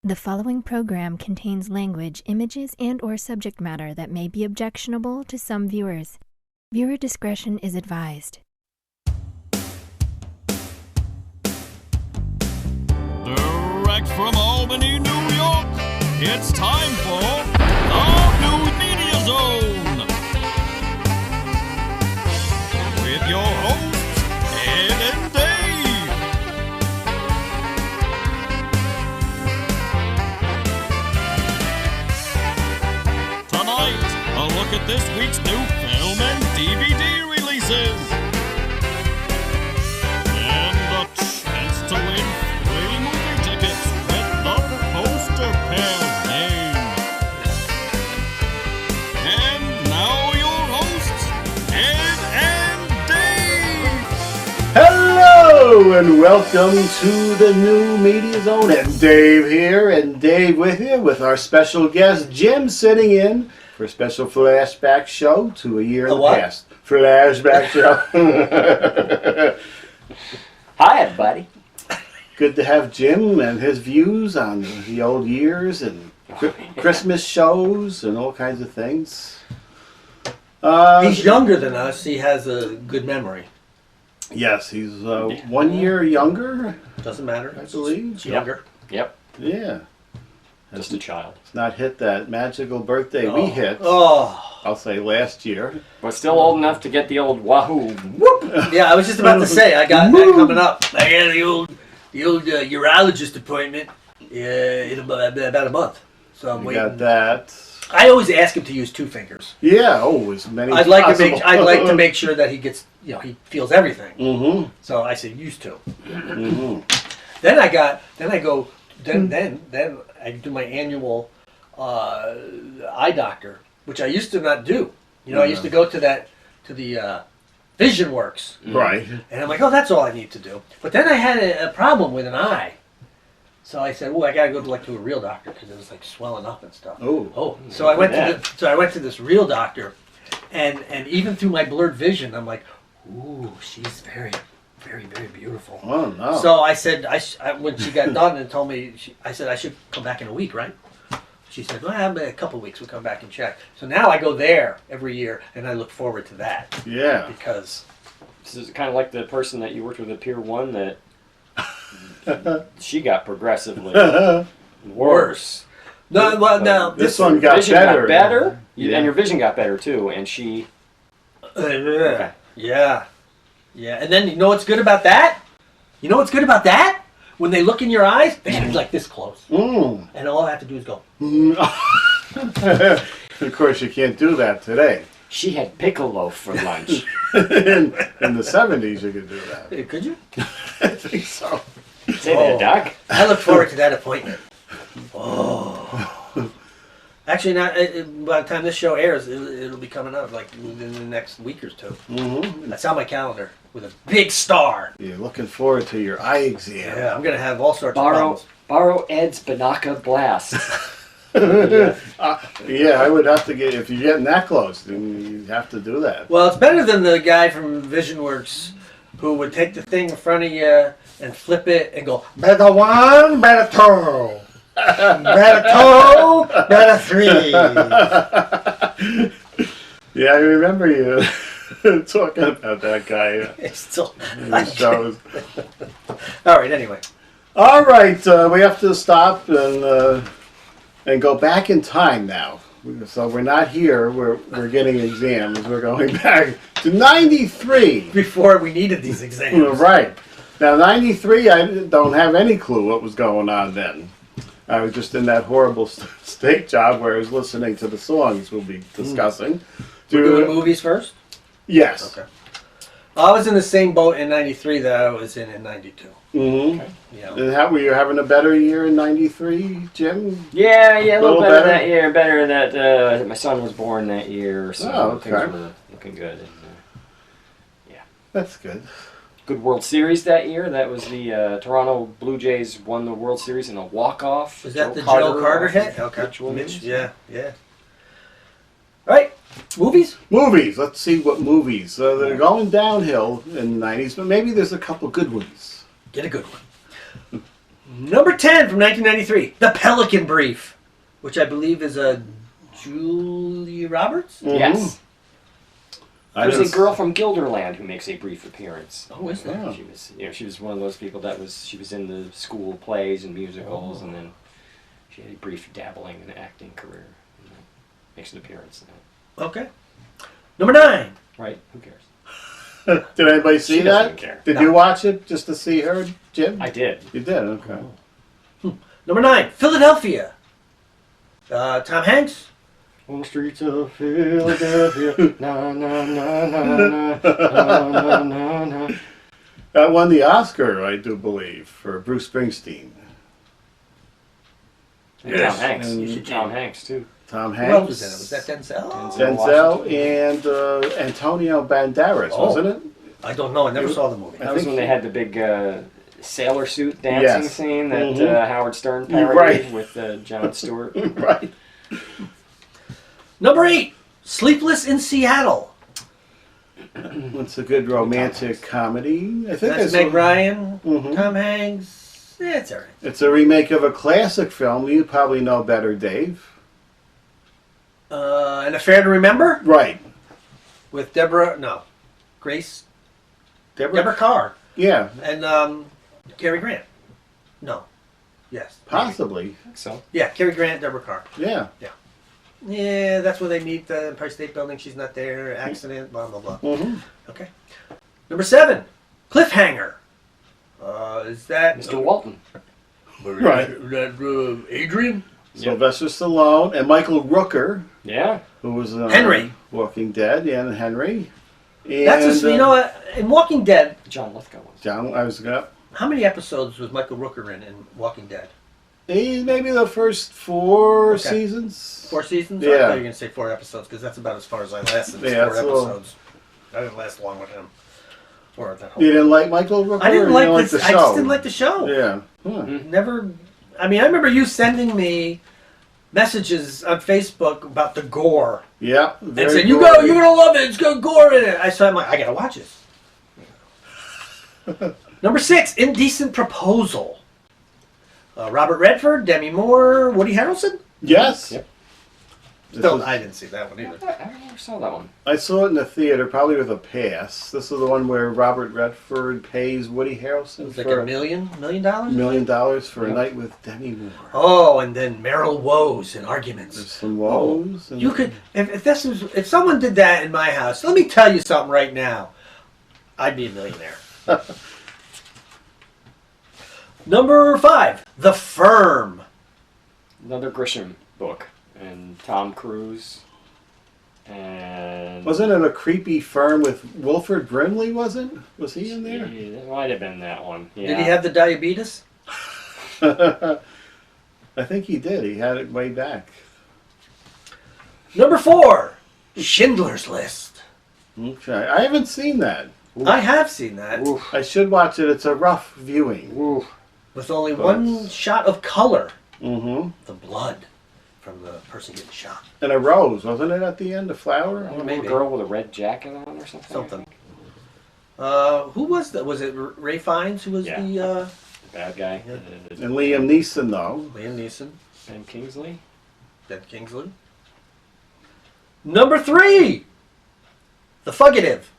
The following program contains language, images, and/or subject matter that may be objectionable to some viewers. Viewer discretion is advised. Direct from Albany, New York, it's time for the New Media Zone. With your hosts, Ed and Dave. Tonight, a look at this week's new film and DVD releases. And a chance to win free movie tickets with the poster pair game. And now your hosts, Ed and Dave. Hello and welcome to the New Media Zone. And Dave here, and Dave with you with our special guest Jim sitting in for a special flashback show to a year in the past. Flashback show. Hi, everybody. Good to have Jim and his views on the old years and Christmas shows and all kinds of things. He's younger than us. He has a good memory. Yes, he's 1 year younger, Doesn't matter. I believe. He's younger. Yep. Yeah. Just a child. It's not hit that magical birthday we hit. Oh. I'll say last year. But still old enough to get the old wahoo. Yeah, I was just about to say, I got that coming up. I got the old urologist appointment in about a month. So I'm We waiting. got that. I always ask him to use 2 fingers. Yeah, as many I'd as like possible. to make sure that he gets, he feels everything. Mm-hmm. So I say use 2. Mm-hmm. Then I do my annual eye doctor, which I used to not do. I used to go to the Vision Works. Right. And I'm like, oh, that's all I need to do. But then I had a problem with an eye. So I said, I gotta go to a real doctor because it was like swelling up and stuff. Oh. So I went to this real doctor, and even through my blurred vision, I'm like, ooh, she's very, very, very beautiful. Oh no. So I said, when she got done and told me, I said I should come back in a week, right? She said, well, a couple of weeks, we'll come back and check. So now I go there every year, and I look forward to that. Yeah. Because This is kind of like the person that you worked with at Pier 1 that she got progressively worse. No, this one got vision better. got better, Yeah. and your vision got better too, and she... Yeah. Yeah. And then you know what's good about that? When they look in your eyes, they get like this close. Mm. And all I have to do is go. Of course, you can't do that today. She had piccolo for lunch. in the 70s, you could do that. Hey, could you? I think so. Say that, Doc. I look forward to that appointment. Oh. Actually, by the time this show airs, it'll be coming up like within the next week or 2. Mm-hmm. That's on my calendar with a big star. You're looking forward to your eye exam. Yeah, I'm going to have all sorts of problems. Borrow Ed's Banaka Blast. Yeah, I would have to get, if you're getting that close, then you'd have to do that. Well, it's better than the guy from Vision Works who would take the thing in front of you and flip it and go, better 1, better 2. Better 2, better 3. Yeah, I remember you talking about that guy. It's still In the shows. All right, anyway. All right, we have to stop and go back in time now. So we're not here. We're getting exams. We're going back to '93. Before we needed these exams. Right. Now '93, I don't have any clue what was going on then. I was just in that horrible state job where I was listening to the songs we'll be discussing. We're doing movies first? Yes. Okay. I was in the same boat in '93 that I was in '92. Mm-hmm. Okay. Yeah. And were you having a better year in '93, Jim? Yeah, a little better that year. Better that my son was born that year, so things were looking good. And, yeah. That's good. Good World Series that year. That was the Toronto Blue Jays won the World Series in a walk-off. Was that the Joe Carter hit? Okay. Mitch, yeah. All right, movies? Movies. Let's see what movies. They're going downhill in the '90s, but maybe there's a couple good ones. Get a good one. Number 10 from 1993, The Pelican Brief, which I believe is a Julie Roberts? Mm-hmm. Yes. There's a girl from Gilderland who makes a brief appearance. Oh, is that? She was one of those people she was in the school plays and musicals, and then she had a brief dabbling in an acting career. And makes an appearance in that. Okay. Number 9. Right? Who cares? Did anybody see She that? doesn't care. Did you watch it just to see her, Jim? I did. You did, okay. Number 9, Philadelphia. Tom Hanks. On the streets of Philadelphia, na na na na na na na na. That won the Oscar, I do believe, for Bruce Springsteen. And Yes. Tom Hanks. And- You should Tom Hanks too. Tom Who else Hanks. was in it? Was that Denzel? Denzel and Antonio Banderas, Oh. wasn't it? I don't know. I never saw the movie. That was when they had the big sailor suit dancing Yes. scene that Mhm. Howard Stern parodied Right. with Jon Stewart. Right. Number 8, Sleepless in Seattle. It's a good romantic comedy. I think That's I saw- Meg Ryan, Mhm. Tom Hanks. Yeah, it's all right. It's a remake of a classic film. You probably know better, Dave. An Affair to Remember Right. with Grace, Deborah? Carr, Yeah, and Cary Grant. No. Yes. possibly. So Yeah, Cary Grant, Deborah Carr. Yeah. Yeah, that's where they meet the Empire State Building. She's not there. Accident, blah, blah, blah. Mm-hmm. Okay. Number 7, Cliffhanger. Is that Mr. Walton. Right. That Adrian? Sylvester Stallone and Michael Rooker, Yeah. who was Henry. Walking Dead, yeah, and Henry. And, That's you know what? In Walking Dead, John Lithgow was. John, I was gonna. how many episodes was Michael Rooker in Walking Dead? Maybe the first 4 Okay. seasons. 4 seasons? I Yeah. thought you were going to say 4 episodes because that's about as far as I lasted. Was Yeah, 4 it's a little- episodes. I didn't last long with him. Or that whole You didn't like Michael Rooker? I didn't or like you this. the I show? just didn't like the show. Yeah. Huh. Never. I mean, I remember you sending me messages on Facebook about the gore Yeah. and very said, "You're gory. gonna love it. It's got gore in it." I'm like, I gotta watch this. Number 6, Indecent Proposal. Robert Redford, Demi Moore, Woody Harrelson. Yes. Yep. This Still, is- I didn't see that one either. I never saw that one. I saw it in the theater, probably with a pass. This is the one where Robert Redford pays Woody Harrelson It was like for $1 million $1 million for a Yeah. night with Demi Moore. Oh, and then marital woes and arguments. There's some woes. And You could, if someone did that in my house, let me tell you something right now, I'd be a millionaire. Number 5, The Firm. Another Grisham book. And Tom Cruise. And Wasn't it a creepy firm with Wilford Brimley? Wasn't? Was he in there? Yeah, that might have been that one. Yeah. Did he have the diabetes? I think he did. He had it way back. Number 4, Schindler's List. Okay, I haven't seen that. I have seen that. Oof. I should watch it. It's a rough viewing. Oof. With only one shot of color. Mm-hmm. The blood from the person getting shot. And a rose, wasn't it, at the end? A flower? A little Maybe. girl with a red jacket on or something. Something. Who was that? Was it Ray Fiennes who was Yeah. the The bad guy. And Liam Neeson, though. Liam Neeson, Ben Kingsley. Ben Kingsley? Number 3, The Fugitive.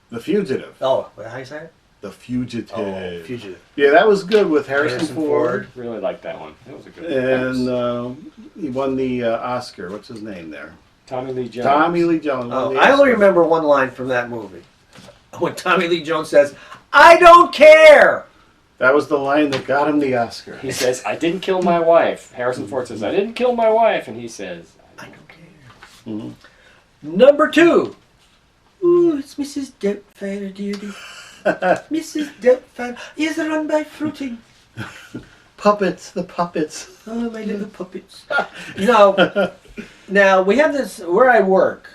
The Fugitive. Oh, how do you say it? The Fugitive. Oh, Fugitive. Yeah, that was good with Harrison, Harrison Ford. Really liked that one. That was a good And one. he won the Oscar. What's his name there? Tommy Lee Jones. Tommy Lee Jones. Oh, won the I only Oscar. remember one line from that movie. When Tommy Lee Jones says, "I don't care." That was the line that got him the Oscar. He says, "I didn't kill my wife." Harrison Ford says, "I didn't kill my wife," and he says, I don't care. Mhm. Number 2. Ooh, it's Mrs. Doubtfire, dearie. Mrs. Doubtfire is run by fruiting. Puppets, the puppets. Oh, my little puppets. You know, now we have this, where I work,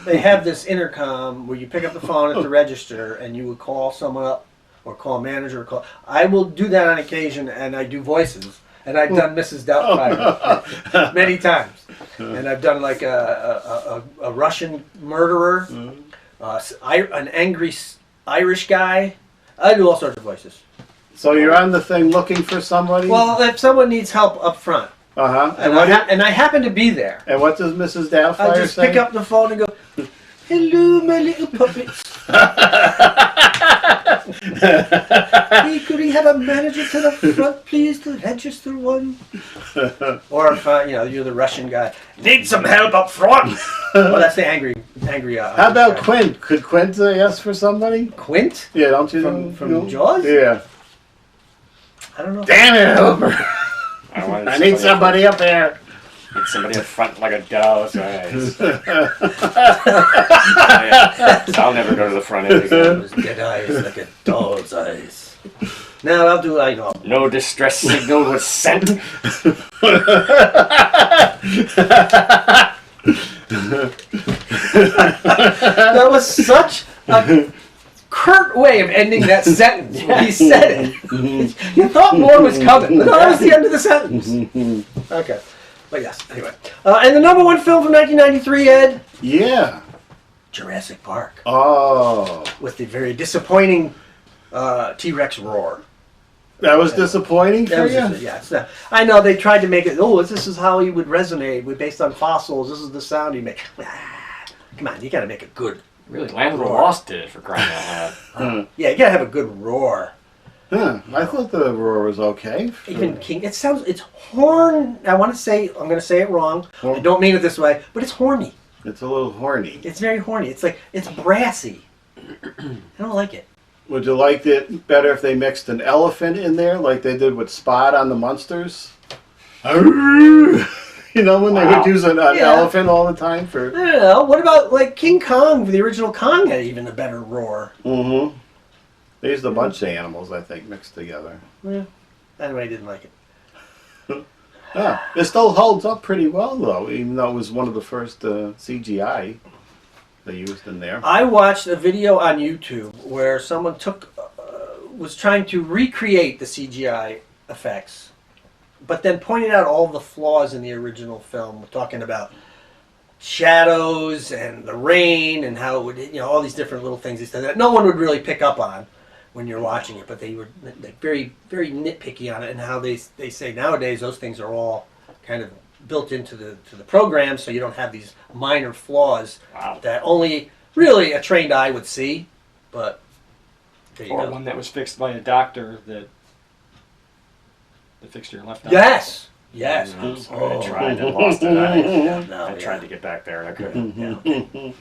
they have this intercom where you pick up the phone at the register and you would call someone up or call a manager or call. I will do that on occasion and I do voices. And I've done Mrs. Doubtfire many times. And I've done like a Russian murderer, an angry Irish guy. I do all sorts of voices. So you're on the thing looking for somebody? Well, if someone needs help up front, Uh-huh. and I happen to be there, And what does Mrs. Doubtfire I just say? pick up the phone and go, "Hello, my little puppets. Hey, could we have a manager to the front, please, to register one?" Or if you're the Russian guy, "Need some help up front." Well, that's the angry. How about guy. Quint? Could Quint ask for somebody? Quint? Yeah, don't you know? From Jaws? Yeah. I don't know. Damn it, Hooper. I need somebody up there. Need somebody up front like a doll's eyes. So I'll never go to the front end again. Those dead eyes like a doll's eyes. Now I'll do. I know. No distress signal was sent. That was such a curt way of ending that sentence when he said it. You thought more was coming, but no, that was the end of the sentence. Okay. But yes, anyway. And the number one film from 1993, Ed? Yeah. Jurassic Park. Oh. With the very disappointing T-Rex roar. That was disappointing for you? I know they tried to make it, this is how he would resonate based on fossils. This is the sound he makes. Come on, you got to make a good Really, Land of the Lost did it, for crying out loud. Yeah, you got to have a good roar. Huh. I thought the roar was okay. Even King, it's horn. I'm going to say it wrong. I don't mean it this way, but it's horny. It's a little horny. It's very horny. It's brassy. I don't like it. Would you like it better if they mixed an elephant in there, like they did with Spot on the Munsters? You know, when they would use an elephant all the time for... I don't know. What about, like, King Kong? The original Kong had even a better roar. Mm-hmm. They used a bunch of animals, I think, mixed together. Yeah. Anyway, I didn't like it. Yeah. It still holds up pretty well, though, even though it was one of the first CGI they used in there. I watched a video on YouTube where someone was trying to recreate the CGI effects, but then pointed out all the flaws in the original film. We're talking about shadows and the rain and how it would, all these different little things he said that no one would really pick up on when you're watching it, but they were very, very nitpicky on it, and how they say nowadays those things are all kind of built into the program, so you don't have these minor flaws that only really a trained eye would see. But there you or go. one that was fixed by a doctor that the fixture left out. Yes. I tried and lost it. I tried to get back there and I couldn't.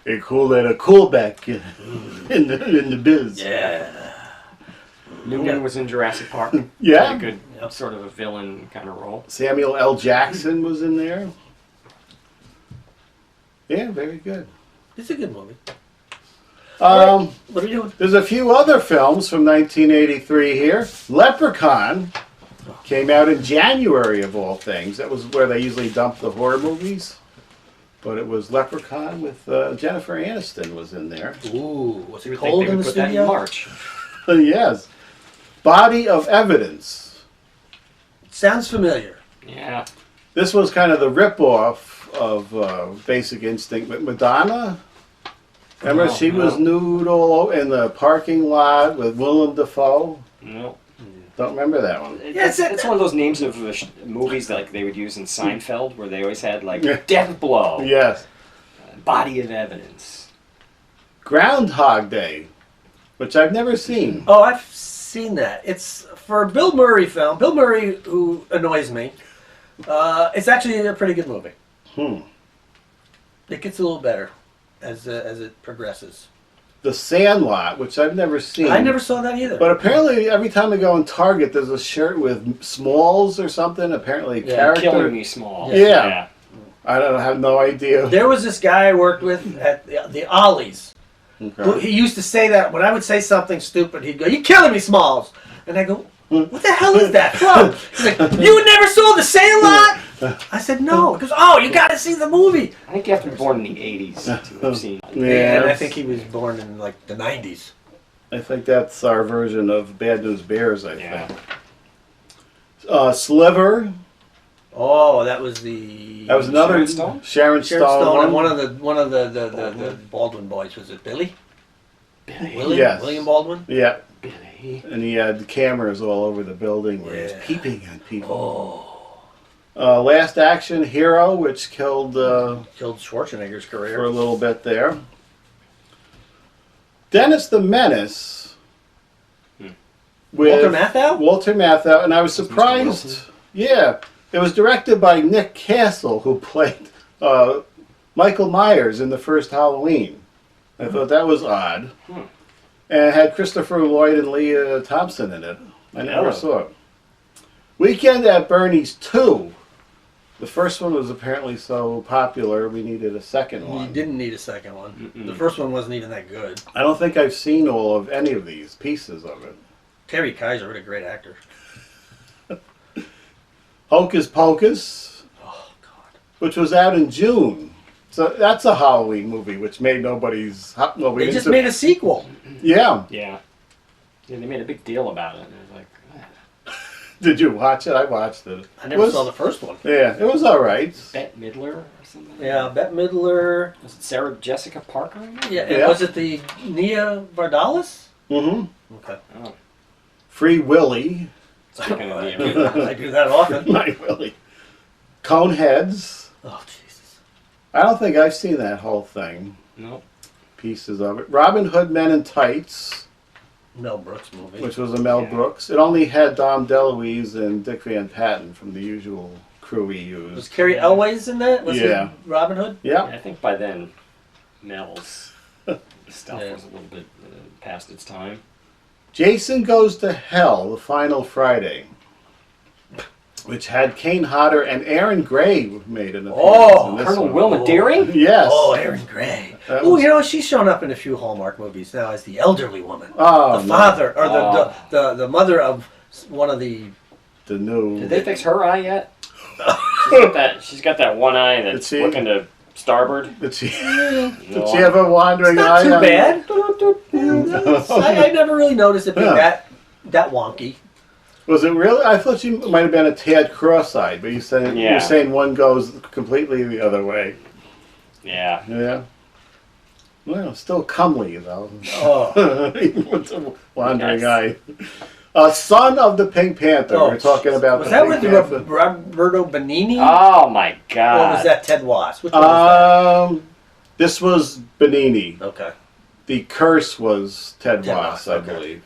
They call it a callback in the biz. Yeah. Newman was in Jurassic Park. Yeah. A good sort of a villain kind of role. Samuel L. Jackson was in there. Yeah, very good. It's a good movie. What are you doing? There's a few other films from 1983 here. Leprechaun came out in January, of all things. That was where they usually dump the horror movies. But it was Leprechaun with Jennifer Aniston was in there. Ooh, was You it would think cold they in would the put that studio? in March. Yes. Body of Evidence. Sounds familiar. Yeah. This was kind of the rip-off of Basic Instinct with Madonna. Remember, she was nude all over in the parking lot with Willem Dafoe. No. Don't remember that one. It's one of those names of movies that they would use in Seinfeld, where they always had Death Blow. Yes. Body of Evidence. Groundhog Day, which I've never seen. Oh, I've seen that. It's for a Bill Murray film. Bill Murray, who annoys me. It's actually a pretty good movie. It gets a little better as it progresses. The Sandlot, which I've never seen. I never saw that either. But apparently, every time I go in Target, there's a shirt with Smalls or something. Apparently, character. Killing Me Small. Yeah. I have no idea. There was this guy I worked with at the Ollies. Okay. He used to say that when I would say something stupid, he'd go, "You're killing me, Smalls." And I go, "What the hell is that from?" He's like, "You never saw The Sandlot?" I said, "No." He goes, "Oh, you got to see the movie." I think you have to be born in the 80s to have seen it. Yeah, And I think he was born in the 90s. I think that's our version of Bad News Bears, I Yeah. think. Sliver. Oh, that was the That was another Sharon Stone? Sharon Sharon Stone and one. one of the Baldwin boys. Was it Billy? Billy. William? Yes. William Baldwin? Yeah. Billy. And he had cameras all over the building where he was Yeah. peeping on people. Last Action Hero, which killed Killed Schwarzenegger's career. for a little bit there. Dennis the Menace. With Walter Matthau? Walter Matthau, and I was surprised. Wilson? Yeah, it was directed by Nick Castle, who played Michael Myers in the first Halloween. I thought that was odd. And it had Christopher Lloyd and Leah Thompson in it. I never Oh. saw it. Weekend at Bernie's 2. The first one was apparently so popular, we needed a second You one. didn't need a second one. The first one wasn't even that good. I don't think I've seen all of any of these pieces of it. Terry Kaiser, what a great actor. Hocus Pocus, Oh, God. which was out in June. So that's a Halloween movie, which made nobody's... Well, we They just didn't- made a sequel. Yeah. Yeah. Yeah, they made a big deal about it. And it was like, Did you watch it? I watched it. I never It was- saw the first one. Yeah, it was all right. Bette Midler or something? Yeah, Bette Midler. Was it Sarah Jessica Parker in it? Yeah, and Yeah. was it the Nia Vardalos? Mm-hmm. Okay. Oh, Free Willy. speaking of I the do that often. My Willy. Coneheads. Oh, Jesus. I don't think I've seen that whole thing. No. Pieces of it. Robin Hood Men in Tights, Mel Brooks movie. which was a Mel Yeah. Brooks. It only had Dom DeLuise and Dick Van Patten from the usual crew he Was used. Carrie Elways in that? Was Yeah. he Robin Hood? Yeah. I think by then, Mel's stuff Yeah. was a little bit past its time. Jason Goes to Hell, The Final Friday, which had Kane Hodder and Aaron Gray made an appearance Oh, in this Colonel one. Wilma Deering? Yes. Oh, Aaron Gray. That Oh, was- you know, she's shown up in a few Hallmark movies now as the elderly woman. Oh, The no. father, or Oh. the mother of one of the... The new. Did they fix her eye yet? She's got that one eye that's Did she? looking to starboard. Did she, No, did she have a wandering Not eye? too on- bad. I never really noticed it being Yeah. that wonky. Was it really? I thought she might have been a tad cross-eyed, but you're Yeah. saying one goes completely the other way. Yeah. Yeah. Well, still comely though. Oh, Even with the wandering Yes. eye. Son of the Pink Panther. Oh, We're talking about was the that Pink with Panther. Roberto Benigni? Oh my God. Or was that Ted Wass? Which one was This was Benini. that? Okay. The Curse was Ted Ted Wass, Wass, I okay. believe.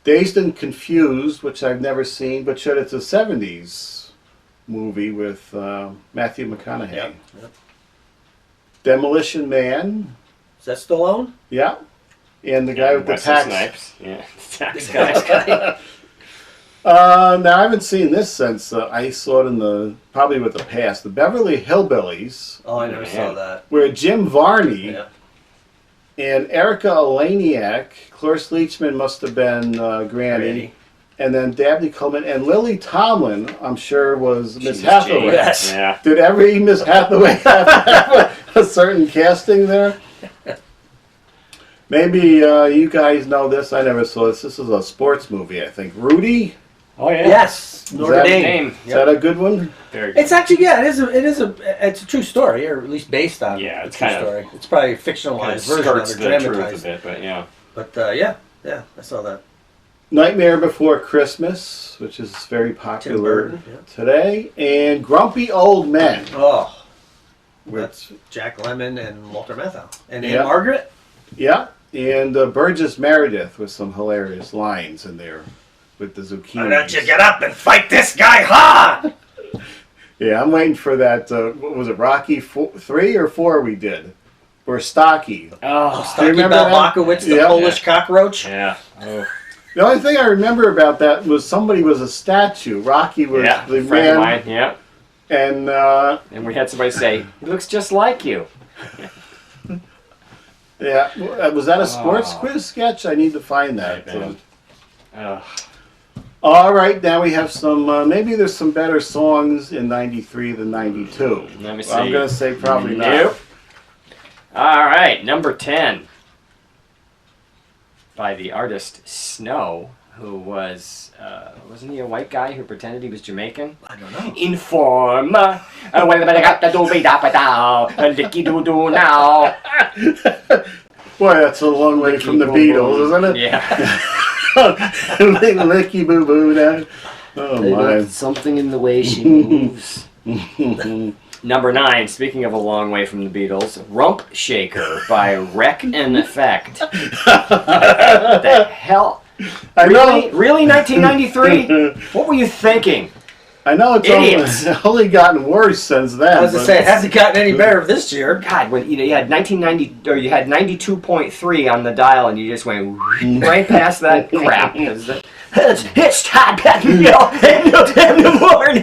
Dazed and Confused, which I've never seen, but showed it's a 70s movie with Matthew McConaughey. Yep. Demolition Man, Is that Stallone? yeah. And the guy with the Wesley tax. Snipes. Yeah. Tax The guy. guy. Now I haven't seen this since I saw it in the probably with the past. The Beverly Hillbillies, Oh, I never saw Man. that. where Jim Varney Yeah. and Erica Eleniak, Cloris Leachman must have been Granny, Granny. and then Dabney Coleman and Lily Tomlin, I'm sure was Miss She was Hathaway. Jane. Yes. Yeah. Did every Miss Hathaway have a certain casting there? Maybe you guys know this. I never saw this. This is a sports movie, I think. Rudy? Oh yeah. Yes. Notre that- Dame. Name. Is that a good one? Very good. It's actually, yeah, it's a true story, or at least based on Yeah, a it's true kind of- story. It's probably a kind fictionalized of version of skirts it, the truth a dramatized. bit, but yeah. But yeah, I saw that. Nightmare Before Christmas, which is very popular Burton, yeah. today. And Grumpy Old Men. Oh, Which, that's Jack Lemmon and Walter Matthau. And Yeah. Aunt Margaret? yeah. And Burgess Meredith with some hilarious lines in there with the zucchini. Why don't you get up and fight this guy hard? Yeah, I'm waiting for that. What was it, Rocky 3 or 4 we did? Or Stocky. Oh. Do Stocky you remember that? Balbakowicz, the Yeah. Polish cockroach. Yeah. Oh. The only thing I remember about that was somebody was a statue. Rocky was Yeah. the Friend of man. mine. Yeah. And And we had somebody say, "He looks just like you." yeah, was that a sports Oh. quiz sketch? I need to find that. Right, man. Ugh. All right, now we have some. Maybe there's some better songs in '93 than '92. Let me see. I'm gonna say probably Nope. not. All right, number 10 by the artist Snow, who was wasn't he a white guy who pretended he was Jamaican? I don't know. Informer, well, I got the doobie da da, licky doo doo now. Boy, that's a long way from the Beatles, isn't it? Yeah. Licky boo boo now. Oh my. Something in the way she moves. Number 9, speaking of a long way from the Beatles, Rump Shaker by Wreck and Effect. The hell? I Really? know. Really, 1993? What were you thinking? I know it's only gotten worse since then. I was gonna say it hasn't gotten any better this year. God, when you had 1990 or you had 92.3 on the dial, and you just went right past that crap. It's time back in the morning.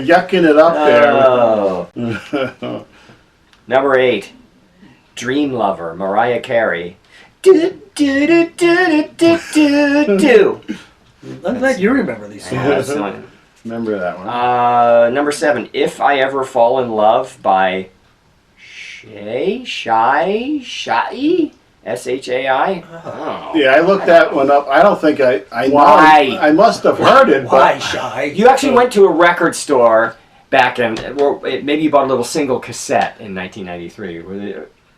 Yucking it up there. Oh. Number 8, Dream Lover, Mariah Carey. Do. I'm glad you remember these songs. Remember that one. Number 7, If I Ever Fall in Love by Shai? S-H-A-I? Oh. Yeah, I looked that one up. I don't think I know. Why? I must have heard it. Why, Shy? You actually went to a record store back in, maybe you bought a little single cassette in 1993. Were they,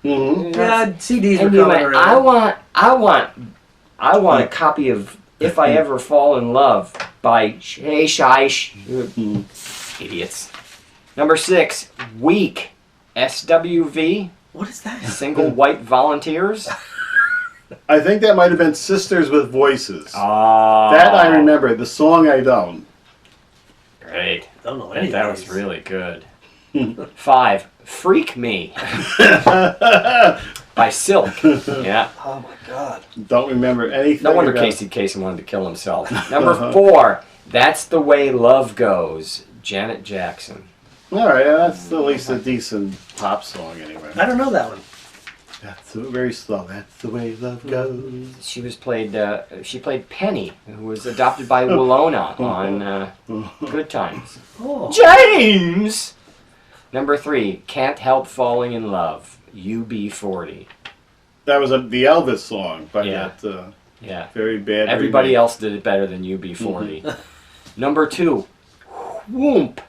Yeah, CDs were and you coming went, around. I want a copy of If I Ever Fall in Love by Shai. Idiots. Number 6, Weak. SWV. What is that? Single White Volunteers. I think that might have been Sisters with Voices. Oh. That I remember. The song I don't. Great. Don't know any That of was these. really good. 5, Freak Me. By Silk. Yeah. Oh my God. Don't remember anything. No wonder about Casey Kasem wanted to kill himself. Number 4, That's the Way Love Goes. Janet Jackson. All right, that's at least a decent pop song anyway. I don't know that one. That's very slow. That's the way love goes. She played Penny, who was adopted by Willona on Good Times. Oh. James! Number 3, Can't Help Falling in Love. UB40. That was the Elvis song by Yeah. that Yeah. very bad. Everybody remake. else did it better than UB40. Number 2, Whoomp.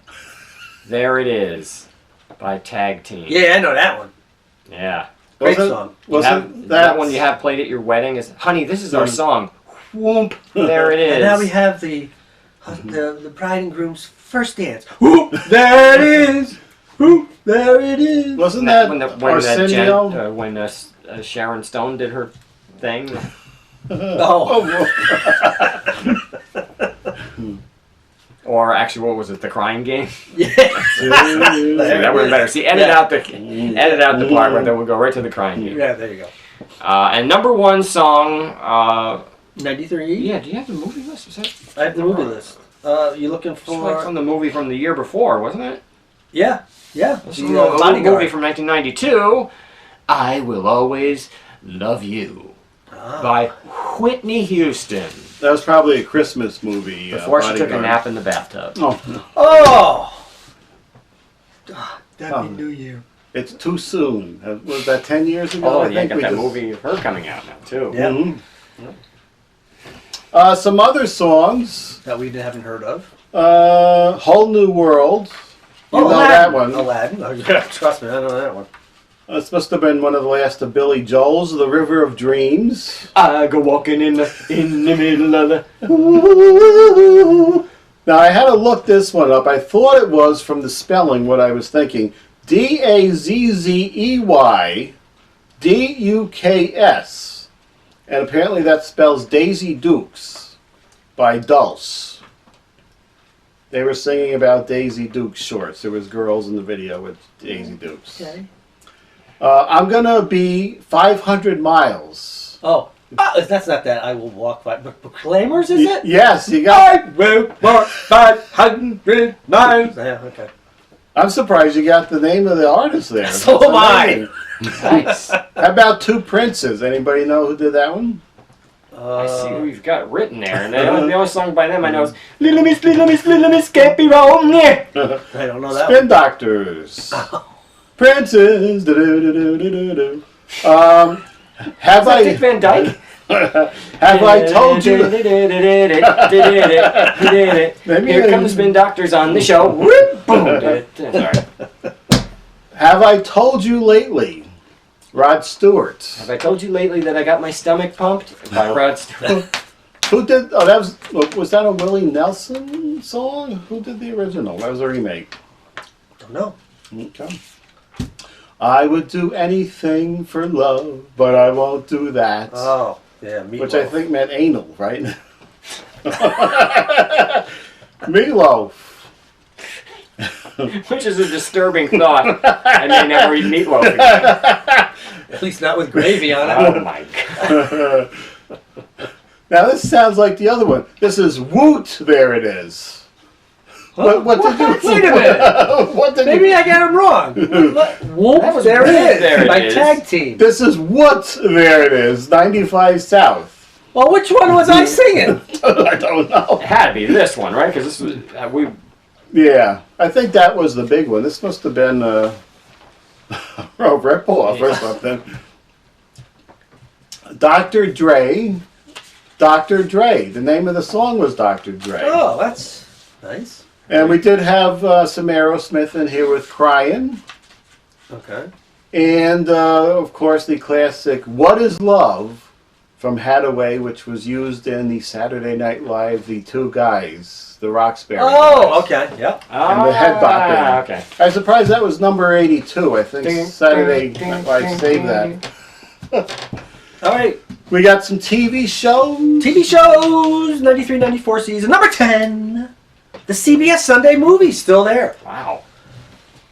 There It Is by Tag Team. Yeah, I know that one. Yeah. Great Wasn't- song. Wasn't that one you have played at your wedding? Is honey, this is our song. Whoomp. There it is. And now we have the bride and groom's first dance. Whoop, there it is. Whoop, there it is. Wasn't that when Arsenio? when Sharon Stone did her thing? Oh. Or actually, what was it? The Crying Game? Yeah. See, that would have better. See, edit out the part where then we'll go right to the Crying Game. Yeah, there you go. And number 1 song. 93? Yeah, do you have the movie list? Is that I have the movie list. You looking it's like for... from the movie from the year before, wasn't it? Yeah. This is a movie from 1992. I Will Always Love You by Whitney Houston. That was probably a Christmas movie. Before she took a Bodyguard. nap in the bathtub. Oh, Oh! Happy New Year. it's too soon. Was that 10 years ago? Oh, I yeah, think got we that just- movie of her coming out now, too. Yeah. Mhm. Some other songs. That we haven't heard of. Whole New World. You know Aladdin. that one. Aladdin. Oh, yeah, trust me, I know that one. This must have been one of the last of Billy Joel's, The River of Dreams. I go walking in the middle of the... Now, I had to look this one up. I thought it was from the spelling what I was thinking. Dazzey Duks. And apparently that spells Daisy Dukes by Dulce. They were singing about Daisy Dukes shorts. There was girls in the video with Daisy Dukes. Okay. I'm going to be 500 miles. Oh. That's not that I will walk by. But Proclaimers, is it? Yes, you got... I will walk 500 miles. Yeah, okay. I'm surprised you got the name of the artist there. So That's am I. amazing. Nice. How about Two Princes? Anybody know who did that one? I see who you've got written there. And the only song by them I know is Little Miss, can't be wrong. I don't know that Spin Doctors. Princes. Do-do-do-do-do-do. Have Is that Dick Van Dyke? Have I told you? Here come the Spin Doctors on the show. Whoop, boom. Sorry. Have I told you lately? Rod Stewart. Have I told you lately that I got my stomach pumped? By Rod Stewart. Who did? Oh, that was that a Willie Nelson song? Who did the original? That was a remake. Don't know. Okay. I would do anything for love, but I won't do that. Oh, yeah, Meatloaf. Which I think meant anal, right? Meatloaf. Which is a disturbing thought. I may never eat meatloaf again. At least not with gravy on it. Oh my God. Now this sounds like the other one. This is Woot, there it is. What did you... Wait a minute. What did Maybe you... I got it wrong. Whoop, That was there it is. There it My is. tag team. This is What, there it is. 95 South. Well, which one was I singing? I don't know. It had to be this one, right? Because this was Yeah, I think that was the big one. This must have been a rip-off or something. Dr. Dre. Dr. Dre. The name of the song was Dr. Dre. Oh, that's nice. And we did have some Aerosmith in here with Crying. Okay. And, of course, the classic What is Love from Hathaway, which was used in the Saturday Night Live, The Two Guys, the Roxbury Oh, guys. okay. Yep. And the head bopping. Okay. I'm surprised that was number 82. I think Saturday Night Live saved that. All right. We got some TV shows. TV shows, 93, 94 season. Number 10. The CBS Sunday movies, still there. Wow.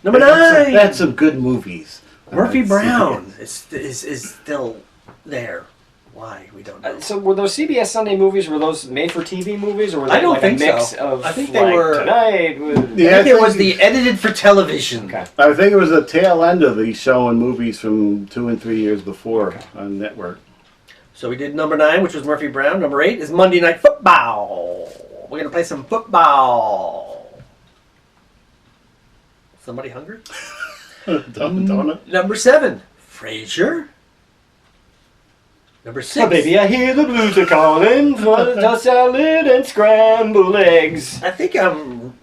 Number They 9. had some good movies. Murphy on Brown CBS. is still there. Why? We don't know. So were those CBS Sunday movies, were those made-for-TV movies, or were they I don't like think a mix so. of I think they like, were- Tonight? Yeah, I think it was the edited for television. Okay. I think it was the tail end of the showing movies from 2 and 3 years before on network. So we did number 9, which was Murphy Brown. Number 8 is Monday Night Football. We're going to play some football. Somebody hungry? Don't it? Number 7, Frasier. Number 6. Oh, baby, I hear the blues are calling for the salad and scrambled eggs. I think I'm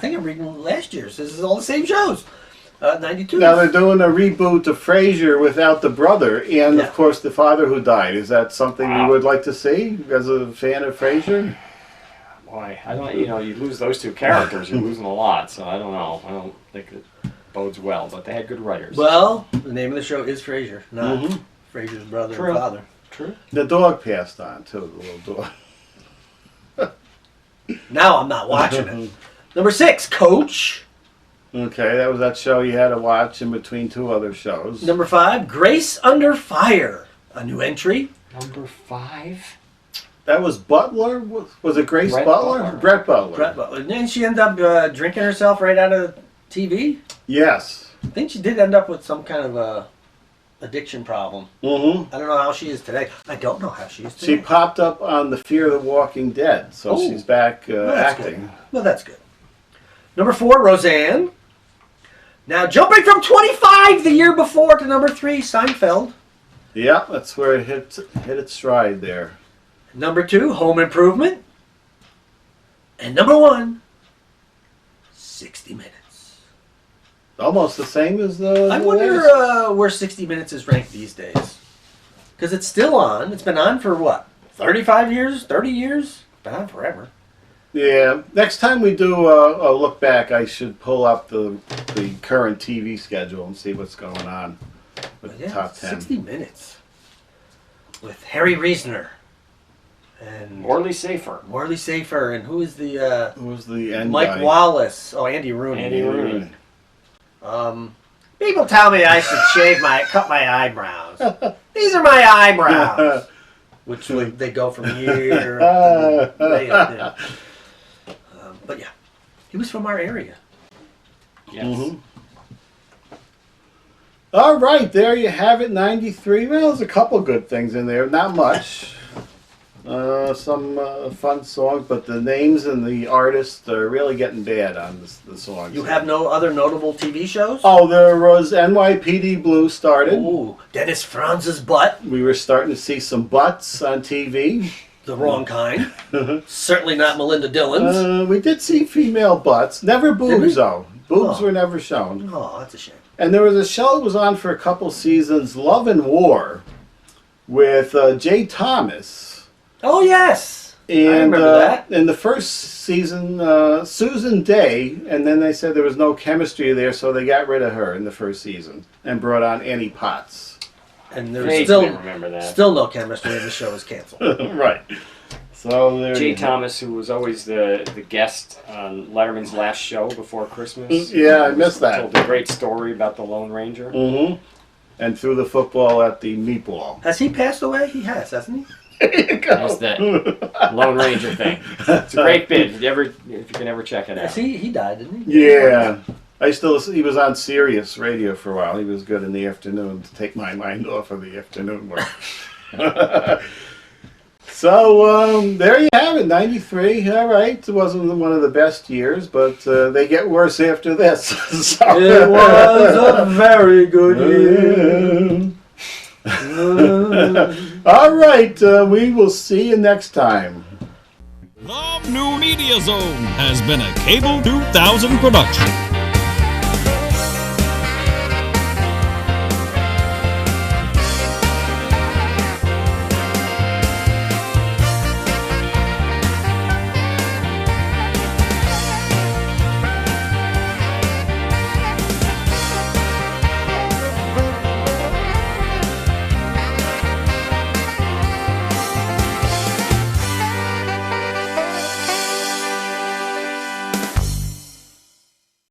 reading last year's. This is all the same shows. 92. Now they're doing a reboot of Frasier without the brother and, Yeah. of course, the father who died. Is that something you Wow. would like to see as a fan of Frasier? Boy, I don't. You lose those two characters, you're losing a lot. So I don't know. I don't think it bodes well. But they had good writers. Well, the name of the show is Frasier, not Mhm. Frasier's brother True. and father. True. The dog passed on, too, the little dog. Now I'm not watching it. Number 6, Coach. Okay, that was that show you had to watch in between 2 other shows. Number 5, Grace Under Fire. A new entry. Number 5. That was Butler? Was it Grace Brett Butler? Butler. Brett Butler. Brett Butler. Didn't she end up drinking herself right out of TV? Yes. I think she did end up with some kind of a addiction problem. Mm-hmm. I don't know how she is today. I don't know how she is She today. popped up on The Fear of the Walking Dead, so Oh. she's back that's acting. good. Well, that's good. Number 4, Roseanne. Now, jumping from 25 the year before to number 3, Seinfeld. Yeah, that's where it hit its stride there. Number 2, Home Improvement. And number 1, 60 Minutes. Almost the same as the. I the wonder latest. where 60 Minutes is ranked these days. Because it's still on. It's been on for what? 35 years? 30 years? Been on forever. Yeah. Next time we do a look back, I should pull up the current TV schedule and see what's going on with But the yeah, top 10. 60 Minutes. With Harry Reasoner. And Morley Safer. Morley Safer. And who is the... Who's the end Mike guy? Wallace. Oh, Andy Rooney. Andy Rooney. People tell me I should cut my eyebrows. These are my eyebrows. Which they go from here up to way up there. But yeah, he was from our area. Yes. Mhm. All right, there you have it, 93. Well, there's a couple good things in there, not much. Some fun songs, but the names and the artists are really getting bad on the songs. You have no other notable TV shows? Oh, there was NYPD Blue started. Ooh, Dennis Franz's butt. We were starting to see some butts on TV. The wrong kind. Certainly not Melinda Dillon's. We did see female butts. Never boobs, though. Boobs Oh. were never shown. Oh, that's a shame. And there was a show that was on for a couple seasons, Love and War, with Jay Thomas. Oh, yes. And, I remember that. In the first season, Susan Day, and then they said there was no chemistry there, so they got rid of her in the first season and brought on Annie Potts. And there Vaguely was remember that. still no chemistry, and the show was canceled. Right. So there Jay you go. Thomas, who was always the guest on Letterman's last show before Christmas. Yeah, I missed that. Told a great story about the Lone Ranger. Mm-hmm. And threw the football at the meatball. Has he passed away? He has, hasn't he? There you go. That's the Lone Ranger thing. It's a great bit. If you can ever check it Yes, out. he died, didn't he? Yeah. He was on Sirius Radio for a while. He was good in the afternoon to take my mind off of the afternoon work. So, there you have it, 93. All right. It wasn't one of the best years, but they get worse after this. So, It was a very good year. all right. We will see you next time. The New Media Zone has been a Cable 2000 production.